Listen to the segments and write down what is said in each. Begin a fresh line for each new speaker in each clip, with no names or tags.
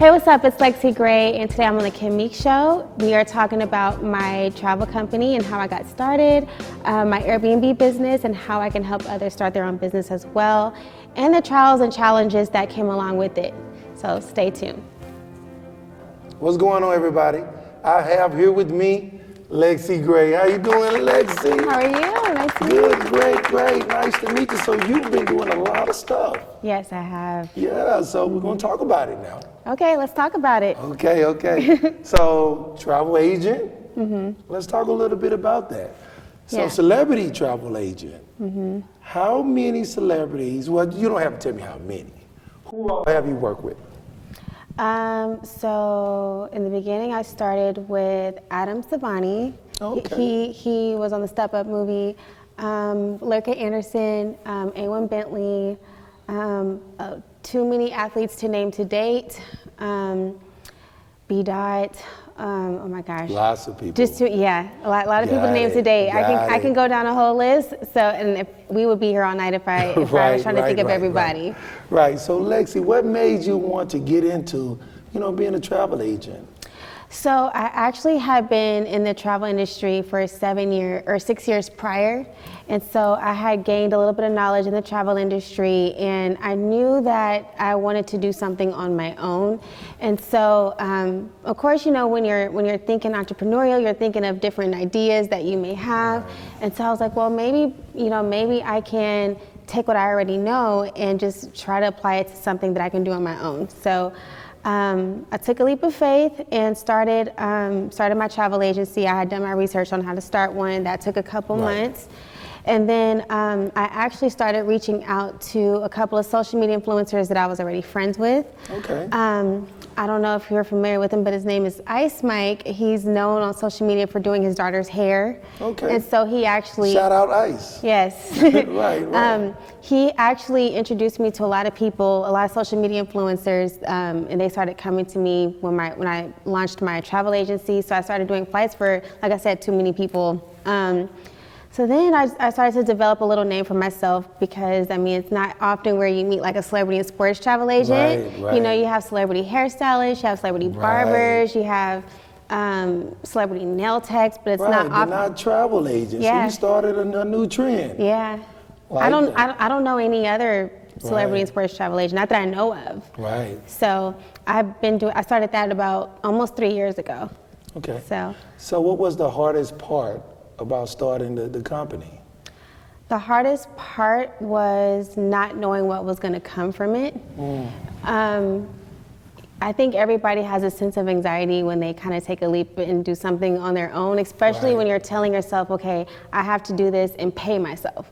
Hey, what's up? It's Lexy Gray, and today I'm on the Meeks show. We are talking about my travel company and how I got started, my Airbnb business, and how I can help others start their own business as well, and the trials and challenges that came along with it. So stay tuned.
What's going on, everybody? I have here with me Lexy Gray. How you doing, Lexy?
How are you? Nice to meet you.
Good, great. Nice to meet you. So you've been doing a lot of stuff.
Yes, I have.
Yeah, so we're going to talk about it now.
Okay, let's talk about it.
Okay. So, travel agent. Let's talk a little bit about that. So,
Yeah.
celebrity travel agent. How many celebrities, well, you don't have to tell me how many. Who all have you worked with?
So in the beginning, I started with Adam Sabani.
Okay.
He was on the Step Up movie. Lyrica Anderson, A1 Bentley, too many athletes to name to date. B. Dot. Oh my gosh.
Lots of people.
Just a lot of people to name to date. I can go down a whole list. So, and if we would be here all night if I was trying to think of everybody.
Right. So, Lexy, what made you want to get into, being a travel agent?
So I actually had been in the travel industry for 6 years prior. And so I had gained a little bit of knowledge in the travel industry, and I knew that I wanted to do something on my own. And so, of course, when you're thinking entrepreneurial, you're thinking of different ideas that you may have. And so I was like, well, maybe I can take what I already know and just try to apply it to something that I can do on my own. So I took a leap of faith and started my travel agency. I had done my research on how to start one. That took a couple months. And then I actually started reaching out to a couple of social media influencers that I was already friends with.
Okay.
I don't know if you're familiar with him, but his name is Ice Mike. He's known on social media for doing his daughter's hair.
Okay.
And so he actually...
Shout out Ice.
Yes.
Right.
He actually introduced me to a lot of people, a lot of social media influencers, and they started coming to me when I launched my travel agency. So I started doing flights for, like I said, too many people. So then I started to develop a little name for myself because, it's not often where you meet like a celebrity and sports travel agent.
Right.
You have celebrity hairstylists, you have celebrity barbers, you have celebrity nail techs, but it's not often.
They're not travel agents.
Yeah.
So you started a new trend.
Yeah.
Like
I don't know any other celebrity and sports travel agent, not that I know of.
Right.
So I started that about almost 3 years ago.
Okay.
So
what was the hardest part about starting the company?
The hardest part was not knowing what was going to come from it. I think everybody has a sense of anxiety when they kind of take a leap and do something on their own, especially when you're telling yourself, okay, I have to do this and pay myself,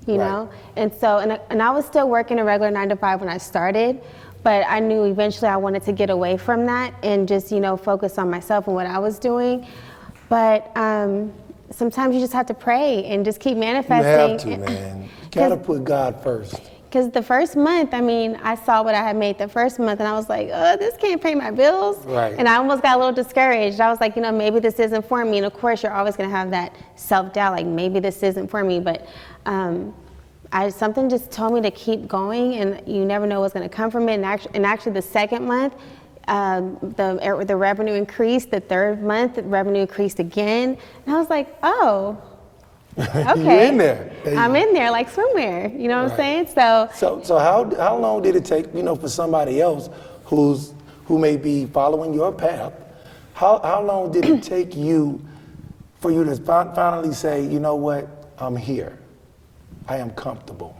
you know? And so, and I was still working a regular 9 to 5 when I started, but I knew eventually I wanted to get away from that and just, focus on myself and what I was doing. But sometimes you just have to pray and just keep manifesting.
You have to, man. You gotta put God first.
Because the first month, I saw what I had made the first month and I was like, oh, this can't pay my bills.
Right.
And I almost got a little discouraged. I was like, maybe this isn't for me. And of course, you're always gonna have that self-doubt, like maybe this isn't for me. But something just told me to keep going, and you never know what's gonna come from it. And actually the second month, the revenue increased. The third month, the revenue increased again. And I was like, oh, okay.
You're in there.
I'm in there like swimwear. You know what I'm saying? So
how long did it take, for somebody else who may be following your path? How long did it take for you to finally say, you know what, I'm here. I am comfortable?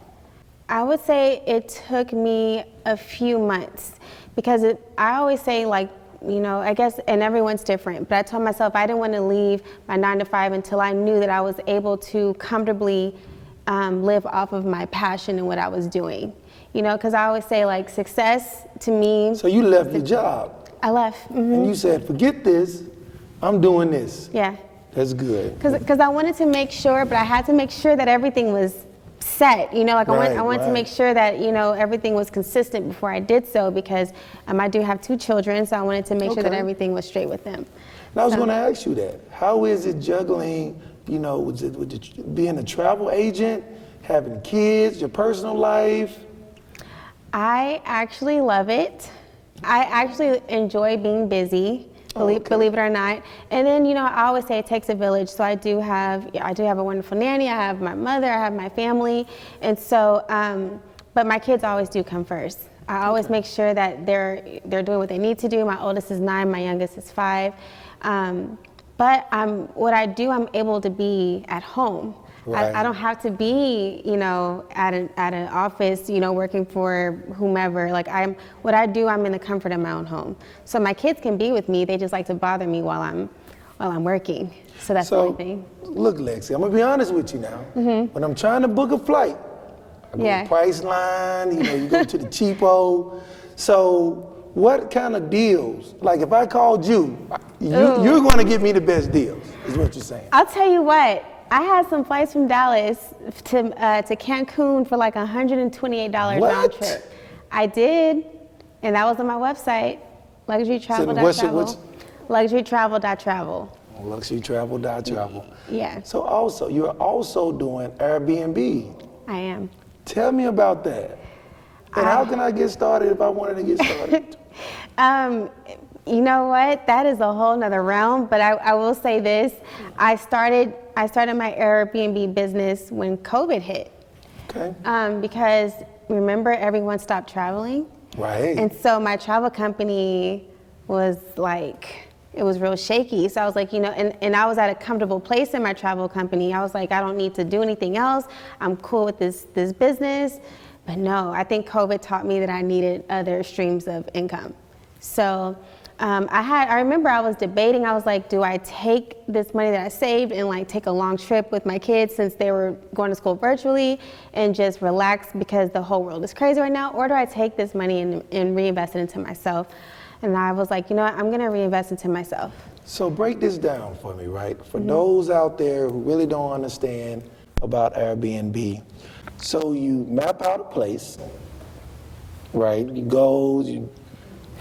I would say it took me a few months because I always say I guess, and everyone's different, but I told myself I didn't want to leave my 9 to 5 until I knew that I was able to comfortably live off of my passion and what I was doing. Because I always say success to me.
So you left your job.
I left.
And you said, forget this, I'm doing this.
Yeah.
That's good.
Because I wanted to make sure, but I had to make sure that everything was set, I wanted to make sure that, everything was consistent before I did so, because I do have 2 children, so I wanted to make sure that everything was straight with them.
And I was going to ask you that. How is it juggling, with being a travel agent, having kids, your personal life?
I actually love it. I actually enjoy being busy.
Okay.
Believe it or not. And then, I always say it takes a village. So I do have a wonderful nanny. I have my mother, I have my family. And so, but my kids always do come first. I always make sure that they're doing what they need to do. My oldest is 9, my youngest is 5. But what I do, I'm able to be at home.
Right.
I don't have to be, at an office, working for whomever. Like what I do, I'm in the comfort of my own home. So my kids can be with me. They just like to bother me while I'm working. So that's the only thing.
Look, Lexy, I'm gonna be honest with you now. When I'm trying to book a flight, I go to Priceline. You go to the cheapo. So what kind of deals? Like if I called you, you're going to give me the best deals. Is what you're saying?
I'll tell you what. I had some flights from Dallas to Cancun for like $128 round trip. I did, and that was on my website, luxurytravel.travel. Luxurytravel.travel.
Luxurytravel.travel.
Yeah.
So you're also doing Airbnb.
I am.
Tell me about that. And how can I get started if I wanted to get started?
You know what? That is a whole nother realm, but I will say this. I started my Airbnb business when COVID hit.
Okay.
Because remember, everyone stopped traveling.
Right.
And so my travel company was like, it was real shaky. So I was like, and I was at a comfortable place in my travel company. I was like, I don't need to do anything else. I'm cool with this business. But no, I think COVID taught me that I needed other streams of income. So I remember I was debating. I was like, do I take this money that I saved and like take a long trip with my kids since they were going to school virtually and just relax because the whole world is crazy right now? Or do I take this money and reinvest it into myself? And I was like, I'm going to reinvest into myself.
So break this down for me, right? For those out there who really don't understand about Airbnb. So you map out a place, right? You go, you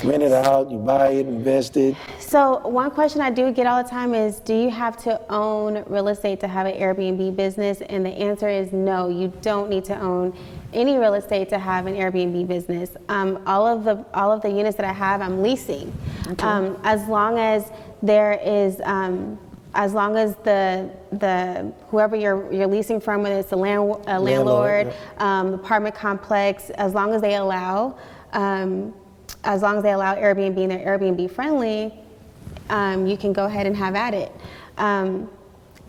rent it out, you buy it, invest it.
So one question I do get all the time is, do you have to own real estate to have an Airbnb business? And the answer is no, you don't need to own any real estate to have an Airbnb business. All of the units that I have, I'm leasing. Okay. As long as there is, as long as the whoever you're leasing from, whether it's a landlord, apartment complex, as long as they allow Airbnb and they're Airbnb friendly, you can go ahead and have at it. I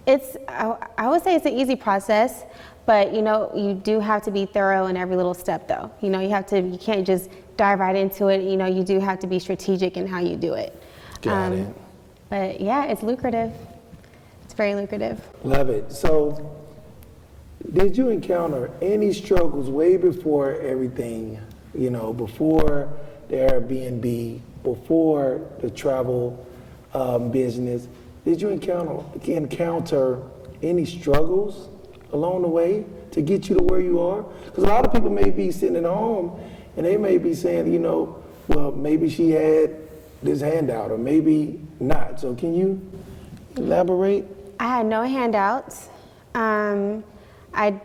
would say it's an easy process, but you do have to be thorough in every little step though. You can't just dive right into it. You do have to be strategic in how you do it.
Got it.
But yeah, it's lucrative. It's very lucrative.
Love it. So did you encounter any struggles way before everything, before the Airbnb, before the travel business? Did you encounter any struggles along the way to get you to where you are? Because a lot of people may be sitting at home and they may be saying, well, maybe she had this handout or maybe not. So can you elaborate?
I had no handouts. I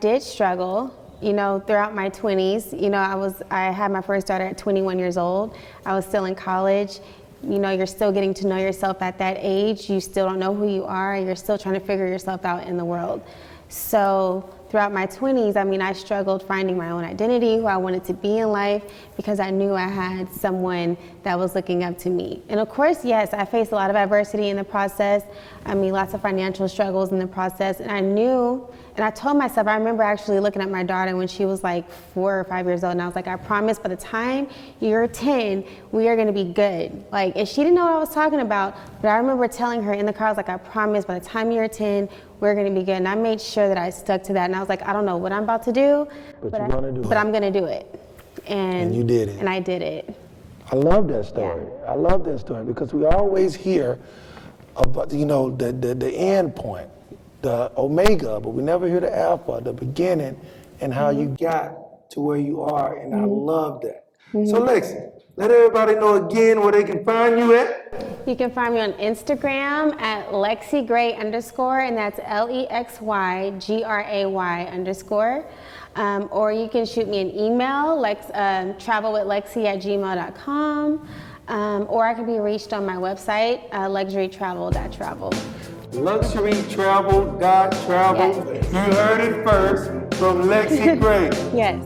did struggle. Throughout my 20s, I had my first daughter at 21 years old. I was still in college. You're still getting to know yourself at that age. You still don't know who you are. You're still trying to figure yourself out in the world. So throughout my 20s, I struggled finding my own identity, who I wanted to be in life, because I knew I had someone that was looking up to me. And of course, yes, I faced a lot of adversity in the process. Lots of financial struggles in the process. And I knew, and I told myself, I remember actually looking at my daughter when she was like 4 or 5 years old, and I was like, I promise by the time you're 10, we are gonna be good. And she didn't know what I was talking about, but I remember telling her in the car, I was like, I promise by the time you're 10, we're gonna be good. And I made sure that I stuck to that. And I was like, I don't know what I'm about to do, but I'm gonna do it. And
you did it.
And I did it.
I love that story. Yeah. I love that story because we always hear about, the end point, the omega, but we never hear the alpha, the beginning, and how you got to where you are, and I love that. So Lexy, let everybody know again where they can find you at.
You can find me on Instagram at Lexy Gray _, and that's LEXYGRAY _. or you can shoot me an email, travelwithlexy@gmail.com, or I can be reached on my website, luxurytravel.travel.
Luxurytravel.travel.
Yes.
You heard it first from Lexy Gray.
Yes.